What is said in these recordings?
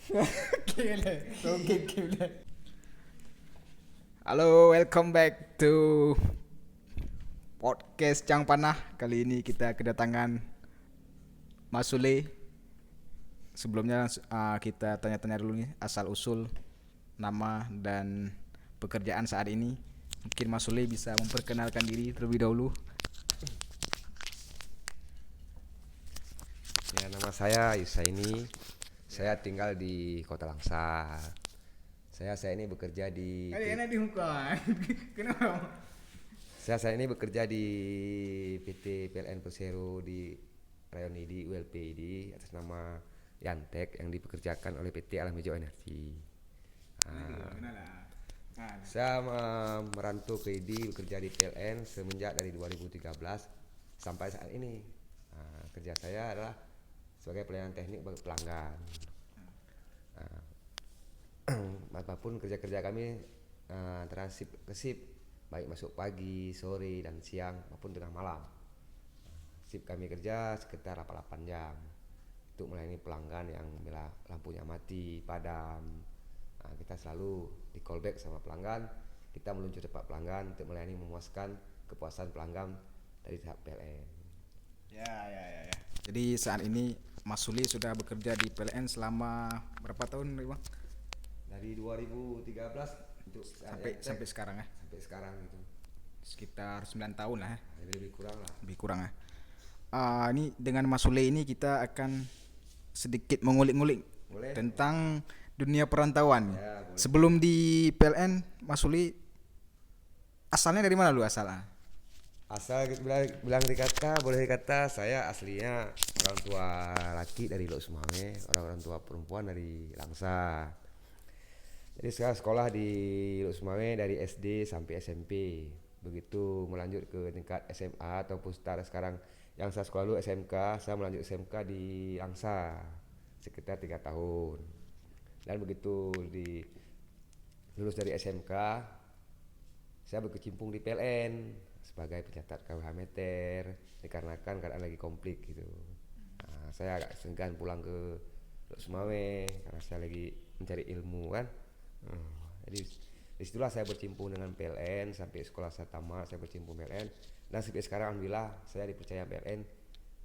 Gila, oke gila. Halo, welcome back to podcast Cang Panah. Kali ini kita kedatangan Mas Sule. Sebelumnya kita tanya-tanya dulu nih asal usul nama dan pekerjaan saat ini. Mungkin Mas Sule bisa memperkenalkan diri terlebih dahulu. Ya, nama saya Yusaini. Saya tinggal di Kota Langsa. Saya ini bekerja di Ada enak di muka. Kenapa? saya ini bekerja di PT PLN Persero di Rayon ID ULP ID atas nama Yantek yang dipekerjakan oleh PT Alam Hijau Energi. Ah, saya merantau ke ID bekerja di PLN semenjak dari 2013 sampai saat ini. Kerja saya adalah sebagai pelayanan teknik bagi pelanggan. Apapun kerja-kerja kami antara sip ke sip, baik masuk pagi, sore, dan siang maupun tengah malam. Sip kami kerja sekitar 8 jam untuk melayani pelanggan yang bila lampunya mati, padam. Kita selalu di callback sama pelanggan, kita meluncur cepat pelanggan untuk melayani memuaskan kepuasan pelanggan dari pihak PLN. Ya. Jadi saat ini Mas Sule sudah bekerja di PLN selama berapa tahun, Bang? Dari 2013 untuk Sampai sekarang ya. sampai sekarang itu. Sekitar 9 tahun lah ya. Lebih kurang lah. Lebih kurang ya. Ini dengan Mas Sule ini kita akan sedikit mengulik-ngulik Boleh? tentang dunia perantauan. Ya, boleh. Sebelum di PLN, Mas Sule asalnya dari mana lu asalnya? Asal bilang dikata, boleh dikata saya aslinya orang tua laki dari Lok Sumame, orang tua perempuan dari Langsa. Jadi saya sekolah di Lok Sumame dari SD sampai SMP. Begitu melanjut ke tingkat SMA ataupun setara sekarang yang saya sekolah dulu SMK, saya melanjut SMK di Langsa sekitar 3 tahun. Dan begitu lulus dari SMK, saya berkecimpung di PLN sebagai pencatat KWH meter dikarenakan keadaan lagi konflik gitu. Saya agak segan pulang ke Lok Sumawe karena saya lagi mencari ilmu kan. Jadi disitulah saya bercimpung dengan PLN sampai sekolah saya tamat, saya bercimpung PLN dan sampai sekarang alhamdulillah saya dipercaya PLN,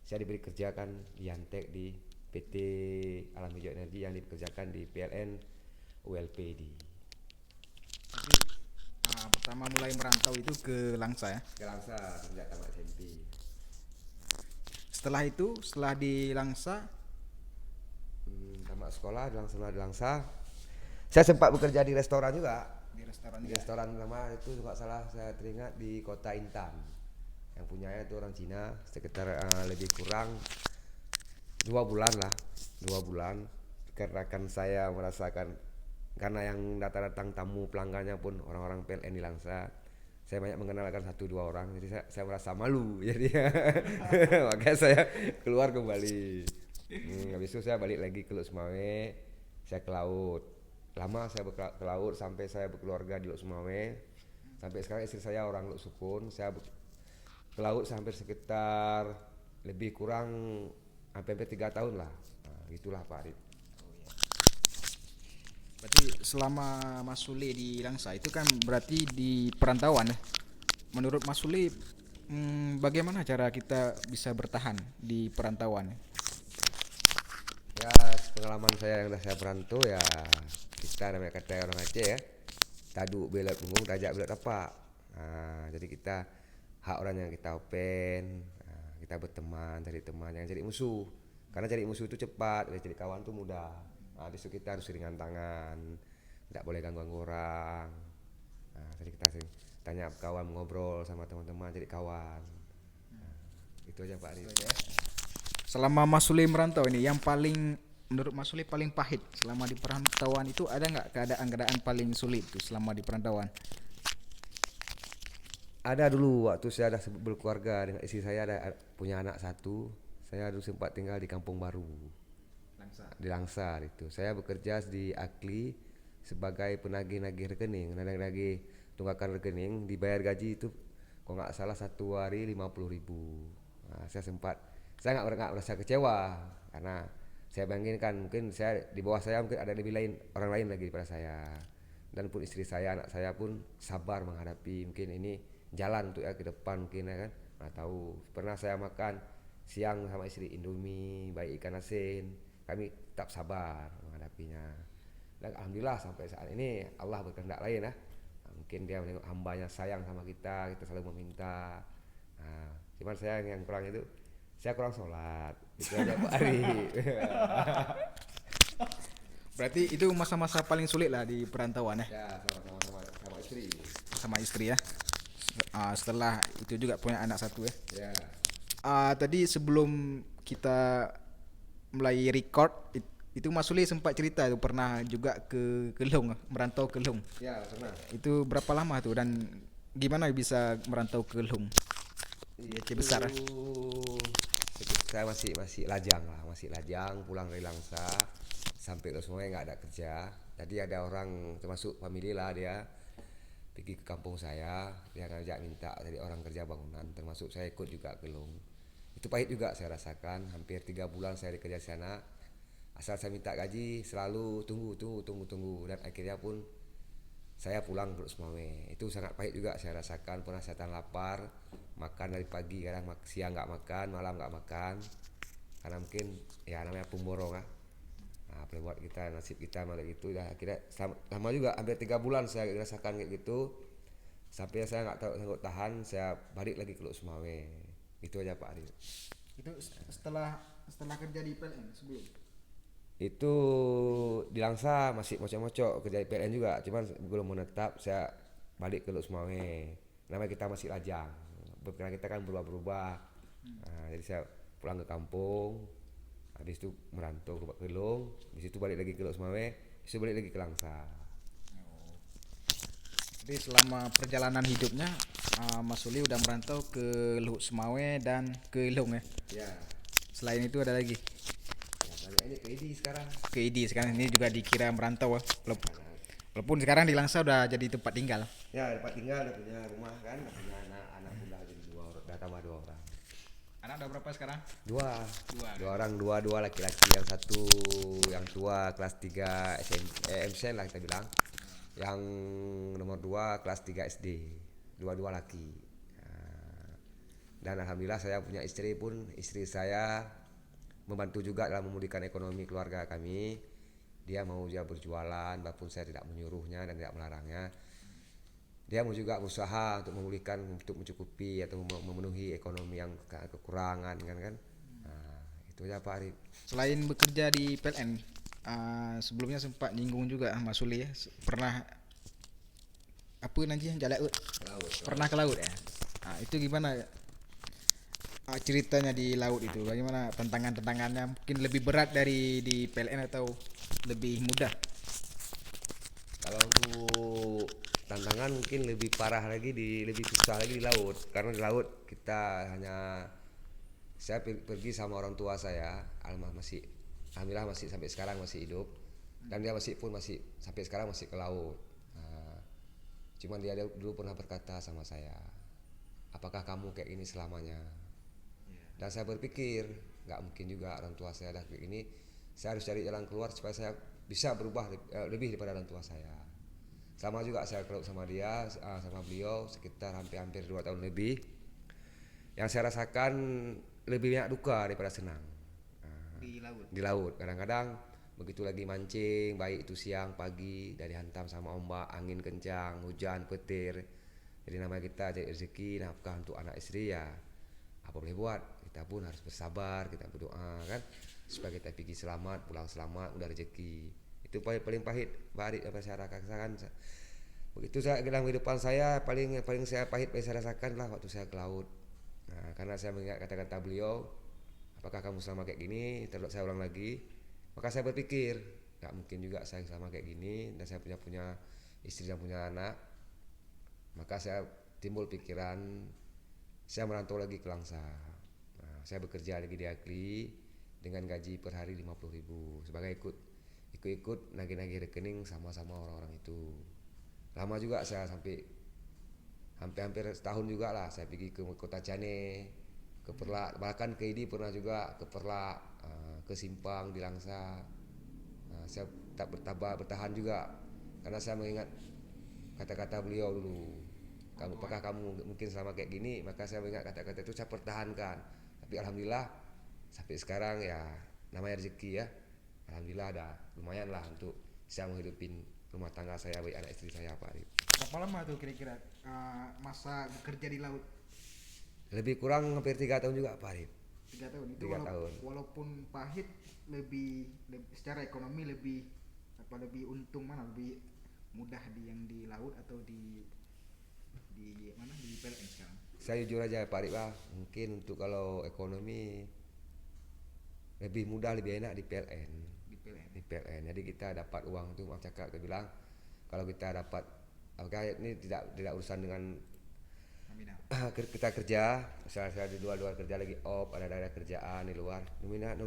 saya diberi kerjakan di Yantek di PT Alam Hijau Energi yang dikerjakan di PLN ULPD. Jadi pertama mulai merantau itu ke Langsa ya. Ke Langsa sejak tamat SMP. Setelah itu, setelah di Langsa, Tamat sekolah di Langsa. Saya sempat bekerja di restoran juga. di restoran Di juga. restoran lama itu juga salah saya teringat di kota Intan. Yang punyanya itu orang Cina sekitar lebih kurang 2 bulan lah, 2 bulan. Karena kan saya merasakan karena yang datang tamu pelanggannya pun orang-orang PLN di Langsa. Saya banyak mengenalkan 1-2 orang, jadi saya merasa malu. Jadi makanya saya keluar kembali. Habis itu saya balik lagi ke Lok Sumawe, saya ke laut. Lama saya ke laut sampai saya berkeluarga di Lok Sumawe. Sampai sekarang istri saya orang Lok Sukun. Saya ke laut sampai sekitar lebih kurang hampir 3 tahun lah. Gitulah Pak Arif. Berarti selama Mas Sule di Langsa itu kan berarti di perantauan ya. Menurut Mas Sule, bagaimana cara kita bisa bertahan di perantauan? Ya, pengalaman saya yang sudah saya perantau ya, kita namanya kata orang Aceh ya, taduk belat punggung tajak belat tapak. Jadi kita hak orang yang kita open, kita berteman, cari teman, jangan cari musuh. Karena cari musuh itu cepat, cari kawan itu mudah. Disitu kita harus ringan tangan, tidak boleh ganggu orang. Jadi kita sering tanya kawan, ngobrol sama teman-teman, jadi kawan. Itu aja Pak Arif. Selama Mas Sule merantau ini, yang paling menurut Mas Sule paling pahit selama di perantauan itu ada nggak keadaan-keadaan paling sulit tuh selama di perantauan? Ada dulu waktu saya ada berkeluarga dengan istri saya, ada punya anak satu. Saya dulu sempat tinggal di Kampung Baru Langsa. di Langsar itu. Saya bekerja di Akli sebagai penagih-nagih rekening, nagih tunggakan rekening, dibayar gaji itu kalau nggak salah 1 hari 50.000. Saya nggak merasa kecewa karena Saya bayangin mungkin saya di bawah saya mungkin ada lebih lain orang lain lagi daripada saya. Dan pun istri saya, anak saya pun sabar menghadapi mungkin ini jalan untuk ya ke depan mungkin ya kan. Nggak tahu. Pernah saya makan siang sama istri Indomie, baik ikan asin. Kami tetap sabar menghadapinya. Dan alhamdulillah sampai saat ini Allah berkehendak lain ya. Mungkin dia menengok hambanya sayang sama kita selalu meminta. Nah, cuman saya yang kurang itu saya kurang sholat itu aja Pak Ari. Berarti itu masa-masa paling sulit lah di perantauan ya, Ya sama istri. sama istri ya. Setelah itu juga punya anak satu ya. Ya. Tadi sebelum kita mulai record itu Mas Suli sempat cerita itu pernah juga ke Long, merantau ke Long. Ya pernah. Itu berapa lama tuh dan gimana bisa merantau ke Long? Aceh besar ya. Saya masih lajang lah, masih lajang pulang dari Langsa sampai ke semuanya nggak ada kerja. Jadi ada orang termasuk family lah dia pergi ke kampung saya, dia ngajak minta dari orang kerja bangunan, termasuk saya ikut juga ke Long. Itu pahit juga saya rasakan, hampir 3 bulan saya kerja di sana. Asal saya minta gaji selalu tunggu dan akhirnya pun saya pulang ke Semawe. Itu sangat pahit juga saya rasakan, pernah saya tahan lapar, makan dari pagi kadang siang nggak makan, malam nggak makan, karena mungkin ya namanya pemborong lah. Nah, buat kita nasib kita malah gitu ya. Akhirnya lama juga hampir 3 bulan saya rasakan kayak gitu. Sampai saya nggak tahu sanggup tahan, saya balik lagi ke Semawe. Itu aja Pak Ari. Itu setelah kerja di PLN sebelum. Itu di Langsa masih mocok-mocok kerja di PLN juga, cuman belum menetap saya balik ke Semawe. Namanya kita masih lajang, pikiran kita kan berubah-berubah. Nah, jadi saya pulang ke kampung, habis itu merantau ke Long, habis itu balik lagi ke Semawe, habis itu balik lagi ke Langsa. Jadi selama perjalanan hidupnya Mas Suli udah merantau ke Luhut Semawe dan ke Long ya. Ya, Selain itu ada lagi ya ini ke ID sekarang. ke ID sekarang ini juga dikira merantau ya. Walaupun sekarang di Langsa udah jadi tempat tinggal. Ya dapat tinggal, udah punya rumah kan, udah punya anak pula jadi udah tambah 2 orang. Anak udah berapa sekarang? Dua Dua. orang, dua laki-laki, yang satu yang tua kelas 3 MSN lah kita bilang, yang nomor 2 kelas 3 SD, dua laki. Nah, dan alhamdulillah saya punya istri saya membantu juga dalam memulihkan ekonomi keluarga kami. Dia berjualan walaupun saya tidak menyuruhnya dan tidak melarangnya. Dia mau juga berusaha untuk memulihkan, untuk mencukupi atau memenuhi ekonomi yang kekurangan kan. Nah, itu aja Pak Arif. Selain bekerja di PLN, sebelumnya sempat nyinggung juga Mas Suli ya, pernah apa nanti jalan laut. Pernah ke laut ya. Itu gimana ceritanya di laut itu? Bagaimana tantangannya? Mungkin lebih berat dari di PLN atau lebih mudah? Kalau untuk tantangan mungkin lebih parah lagi lebih susah lagi di laut, karena di laut kita saya pergi sama orang tua saya, alhamdulillah masih sampai sekarang masih hidup, dan dia masih sampai sekarang masih ke laut. Nah, cuman dia dulu pernah berkata sama saya, apakah kamu kayak ini selamanya? Dan saya berpikir nggak mungkin juga orang tua saya dah kayak ini, saya harus cari jalan keluar supaya saya bisa berubah lebih daripada orang tua saya. Sama juga saya kalau sama dia, sama beliau sekitar hampir 2 tahun lebih. Yang saya rasakan lebih banyak duka daripada senang. Di laut kadang-kadang begitu lagi mancing, baik itu siang pagi, dari hantam sama ombak, angin kencang, hujan, petir. Jadi namanya kita cari rezeki, nafkah untuk anak istri ya. Apa boleh buat? Kita pun harus bersabar, kita berdoa kan supaya kita pergi selamat, pulang selamat, udah rezeki. Itu paling pahit barik apa saya rasakan. Begitu saya dalam kehidupan saya paling saya pahit saya rasakan lah waktu saya ke laut. Nah, karena saya mengingat kata-kata beliau, apakah kamu sama kayak gini? Terus saya ulang lagi, maka saya berpikir nggak mungkin juga saya sama kayak gini, dan saya punya istri dan punya anak. Maka saya timbul pikiran saya merantau lagi ke Langsa. Nah, saya bekerja lagi di Agli dengan gaji per hari 50.000 sebagai ikut nagih-nagih rekening sama-sama orang-orang itu. Lama juga saya sampai hampir setahun juga lah saya pergi ke kota Cane, ke Perlak, bahkan ke ID pernah juga ke Perlak, ke Simpang di Langsa. Saya tak bertahan juga karena saya mengingat kata-kata beliau dulu. Apakah kamu mungkin selama kayak gini? Maka saya mengingat kata-kata itu, saya pertahankan. Tapi alhamdulillah sampai sekarang ya, namanya rezeki ya. Alhamdulillah ada lumayan lah untuk bisa menghidupin rumah tangga saya, baik anak istri saya Pak Arif. Berapa lama tuh kira-kira masa bekerja di laut? Lebih kurang hampir 3 tahun juga Pak Arif. 3 tahun itu 3 tahun. walaupun pahit secara ekonomi lebih untung mana, lebih mudah yang di laut atau di mana, di PLN sekarang? Saya jujur aja Pak Arif, mungkin untuk kalau ekonomi lebih mudah, lebih enak di PLN. Di PLN. Di PLN. Jadi kita dapat uang itu, maaf cakap kita bilang, kalau kita dapat, ini tidak urusan dengan kita kerja, misalnya saya di luar kerja lagi ada kerjaan di luar, nominal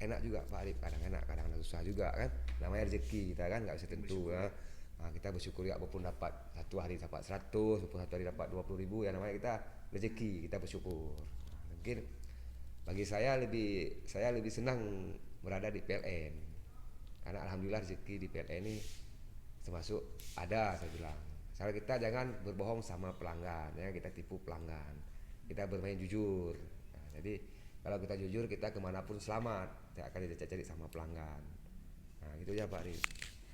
enak juga Pak Arif, kadang enak kadang susah juga kan, namanya rezeki kita kan nggak bisa tentu ya. Kita bersyukur ya, walaupun dapat satu hari dapat 100, walaupun satu hari dapat 20.000 ya, namanya kita rezeki, kita bersyukur. Mungkin bagi saya lebih senang berada di PLN karena alhamdulillah rezeki di PLN ini termasuk ada, saya bilang. Soalnya kita jangan berbohong sama pelanggan ya, kita tipu pelanggan, kita bermain jujur. Jadi kalau kita jujur, kita kemanapun selamat, tidak akan dicari sama pelanggan. Gitu ya Pak Riz.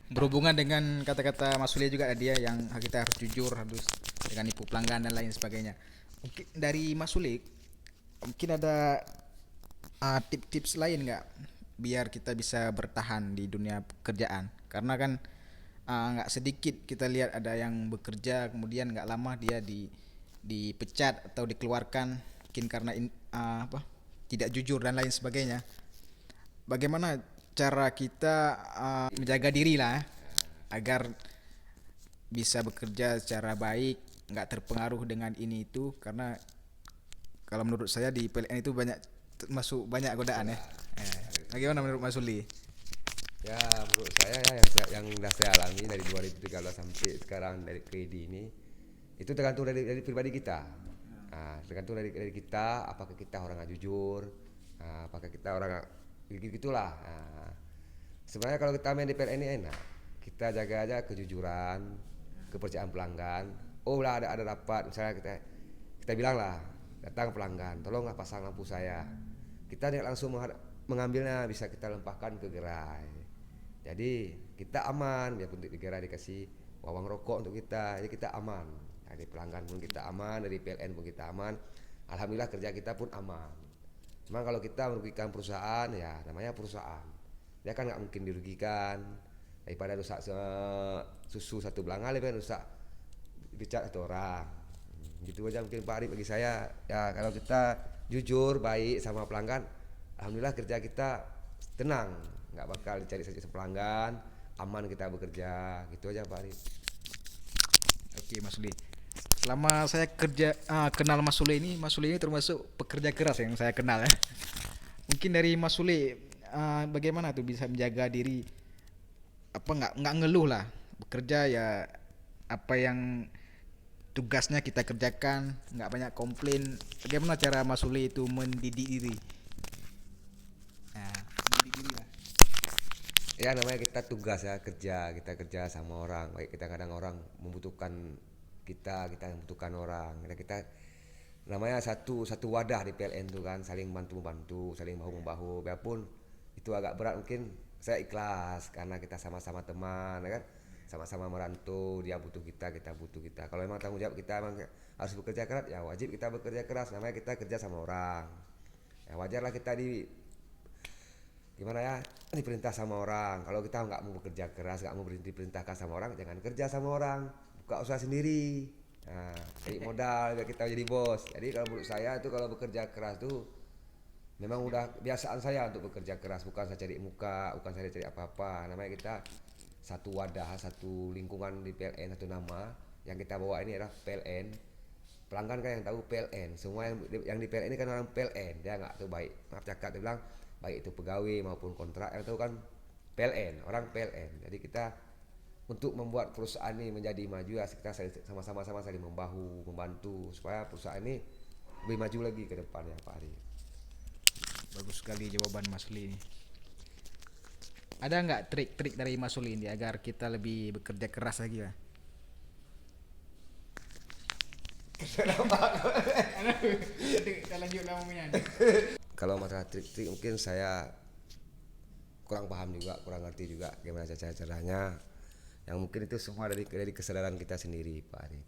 Berhubungan dengan kata-kata Mas Sule juga dia yang kita harus jujur, harus dengan nipu pelanggan dan lain sebagainya. Mungkin dari Mas Sule mungkin ada tips-tips lain nggak biar kita bisa bertahan di dunia pekerjaan, karena kan nggak sedikit kita lihat ada yang bekerja kemudian nggak lama dia dipecat atau dikeluarkan mungkin karena tidak jujur dan lain sebagainya. Bagaimana cara kita menjaga diri lah agar bisa bekerja secara baik, nggak terpengaruh dengan ini itu, karena kalau menurut saya di PLN itu banyak godaan ya. Bagaimana menurut Mas Suli? Ya menurut saya ya, yang sudah saya alami dari 2013 sampai sekarang dari KD ini, itu tergantung dari pribadi kita. Tergantung dari kita, apakah kita orang yang jujur, apakah kita orang gitulah. Sebenarnya kalau kita main di PLN ini enak, kita jaga aja kejujuran, kepercayaan pelanggan. Lah ada rapat, misalnya kita bilang lah, datang pelanggan, tolonglah pasang lampu saya. Kita tidak langsung mengambilnya, bisa kita lempahkan ke gerai. Jadi kita aman, biarpun di gerai dikasih wawang rokok untuk kita, jadi kita aman. Dari pelanggan pun kita aman, dari PLN pun kita aman. Alhamdulillah kerja kita pun aman. Memang kalau kita merugikan perusahaan, ya namanya perusahaan, dia kan nggak mungkin dirugikan. Daripada rusak susu satu belanga, lebih rusak dicat satu orang. Gitu aja mungkin Pak Arif bagi saya. Ya kalau kita jujur baik sama pelanggan, alhamdulillah kerja kita tenang, nggak bakal dicari pelanggan, aman kita bekerja. Gitu aja Pak Arif. Oke Mas Suli, selama saya kenal Mas Sule ini termasuk pekerja keras yang saya kenal ya. Mungkin dari Mas Sule bagaimana tuh bisa menjaga diri, nggak ngeluh lah bekerja ya, apa yang tugasnya kita kerjakan, nggak banyak komplain. Bagaimana cara Mas Sule itu mendidik diri? Mendidik diri lah. Ya namanya kita tugas ya, kita kerja sama orang, baik kita kadang orang membutuhkan kita membutuhkan orang. Kita namanya satu wadah di PLN itu kan, saling bantu, saling bahu membahu. Biarpun itu agak berat, mungkin saya ikhlas karena kita sama-sama teman ya kan, sama-sama merantau, dia butuh kita butuh kita. Kalau memang tanggung jawab kita memang harus bekerja keras, ya wajib kita bekerja keras, namanya kita kerja sama orang. Ya wajarlah kita diperintah sama orang. Kalau kita nggak mau bekerja keras, nggak mau diperintahkan sama orang, jangan kerja sama orang, buka usaha sendiri. Cari modal biar kita jadi bos. Jadi kalau menurut saya itu, kalau bekerja keras tuh memang udah kebiasaan saya untuk bekerja keras, bukan saya cari muka, bukan saya cari apa-apa. Namanya kita satu wadah, satu lingkungan di PLN, satu nama yang kita bawa ini adalah PLN. Pelanggan kan yang tahu PLN, semua yang di PLN ini kan orang PLN, dia nggak tahu baik, maaf cakap, dia bilang baik itu pegawai maupun kontrak, yang tahu kan PLN, orang PLN. Jadi kita untuk membuat perusahaan ini menjadi maju, ya kita sama-sama saling membahu, membantu supaya perusahaan ini lebih maju lagi ke depannya Pak Ari. Bagus sekali jawaban Mas Uli ini. Ada nggak trik-trik dari Mas Uli ini agar kita lebih bekerja keras lagi ya? Kita lanjut namanya. Kalau masalah trik-trik mungkin saya kurang paham juga, kurang ngerti juga gimana caranya. Yang mungkin itu semua dari kesadaran kita sendiri Pak Ari.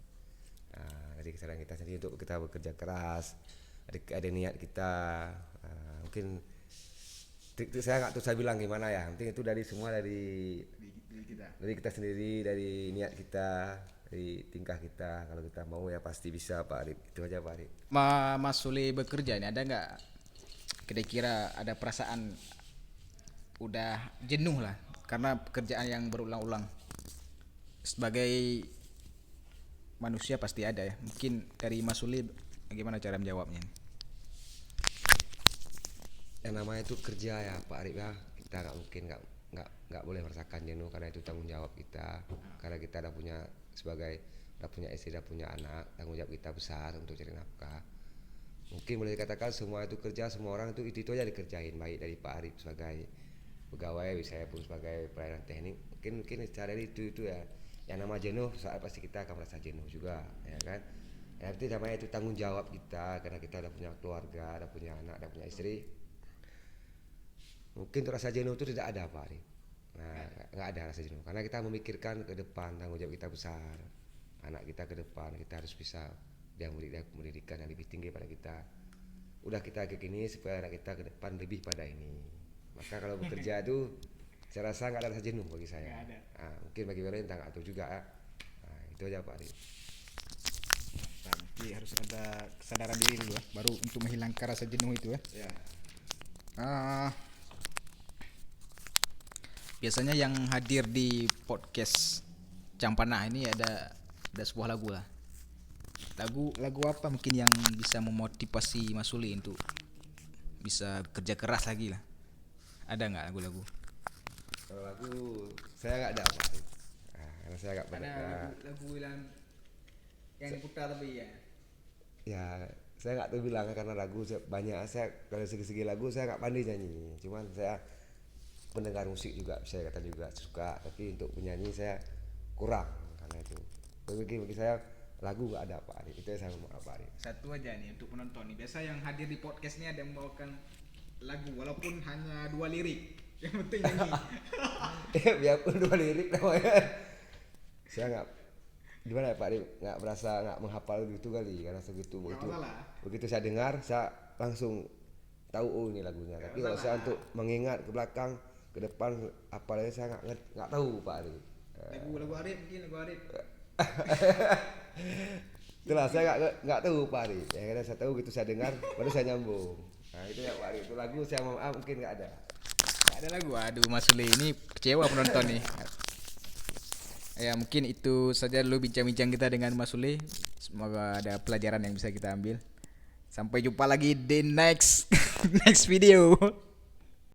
Nah, dari kesadaran kita sendiri untuk kita bekerja keras, ada niat kita. Mungkin trik saya nggak tahu saya bilang gimana ya. Penting itu dari semua dari kita sendiri, dari niat kita, dari tingkah kita. Kalau kita mau ya pasti bisa Pak Ari. Itu aja Pak Ari. Mas Uli bekerja ini ada nggak kira-kira ada perasaan udah jenuh lah karena pekerjaan yang berulang-ulang? Sebagai manusia pasti ada ya. Mungkin dari Mas Uli bagaimana cara menjawabnya? Yang namanya itu kerja ya Pak Arif ya, kita nggak mungkin nggak boleh merasakan jenuh karena itu tanggung jawab kita, karena kita udah punya istri, udah punya anak, tanggung jawab kita besar untuk cari nafkah. Mungkin boleh dikatakan semua itu kerja, semua orang itu aja dikerjain, baik dari Pak Arif sebagai pegawai, saya pun sebagai pelayanan teknik, mungkin secara itu ya. Yang nama jenuh saat pasti kita akan merasa jenuh juga ya kan. Yang itu namanya itu tanggung jawab kita, karena kita udah punya keluarga, udah punya anak, udah punya istri. Mungkin rasa jenuh itu tidak ada Pak Arif. Nah, nggak ada rasa jenuh karena kita memikirkan ke depan, tanggung jawab kita besar, anak kita ke depan, kita harus bisa dia pendidikan yang lebih tinggi pada kita. Udah kita kayak gini supaya anak kita ke depan lebih pada ini. Maka kalau bekerja itu saya rasa nggak ada rasa jenuh bagi saya. Nah, mungkin bagi orang entah nggak tahu juga ya. Nah, itu aja Pak Arif. Nanti harus ada kesadaran diri dulu ya, baru untuk menghilangkan rasa jenuh itu ya. Biasanya yang hadir di podcast Campanah ini ada sebuah lagu lah. Lagu apa mungkin yang bisa memotivasi Mas Uli untuk bisa kerja keras lagi lah? Ada nggak lagu-lagu? Kalau lagu saya nggak ada Pak Arif. Nah, karena saya nggak pernah. Lagu yang diputar tapi ya. Ya saya nggak tahu bilang karena lagu banyak, saya kalau segi lagu saya nggak pandai nyanyi, cuman saya pendengar musik juga saya kata juga suka, tapi untuk penyanyi saya kurang karena itu. Bagi saya lagu nggak ada Pak Arif, itu saya mau Pak Arif. Satu aja nih untuk penonton nih, biasa yang hadir di podcast ini ada yang membawakan lagu walaupun hanya 2 lirik, yang penting nyanyi. Biarpun 2 lirik namanya. Saya nggak gimana ya Pak Arif, nggak merasa nggak menghafal gitu kali, karena begitu saya dengar saya langsung tahu oh ini lagunya. Tapi kalau saya untuk mengingat ke belakang ke depan apalagi saya nggak tahu Pak Arif. Lagu Arif mungkin lagu Arif. Itulah saya nggak tahu Pak Arif. Ya karena saya tahu gitu saya dengar baru saya nyambung. Nah itu ya Pak Arif, itu lagu saya maaf mungkin nggak ada. Nggak ada lagu. Aduh Mas Uli ini kecewa penonton nih. Ya mungkin itu saja dulu bincang-bincang kita dengan Mas Uli. Semoga ada pelajaran yang bisa kita ambil. Sampai jumpa lagi di next video.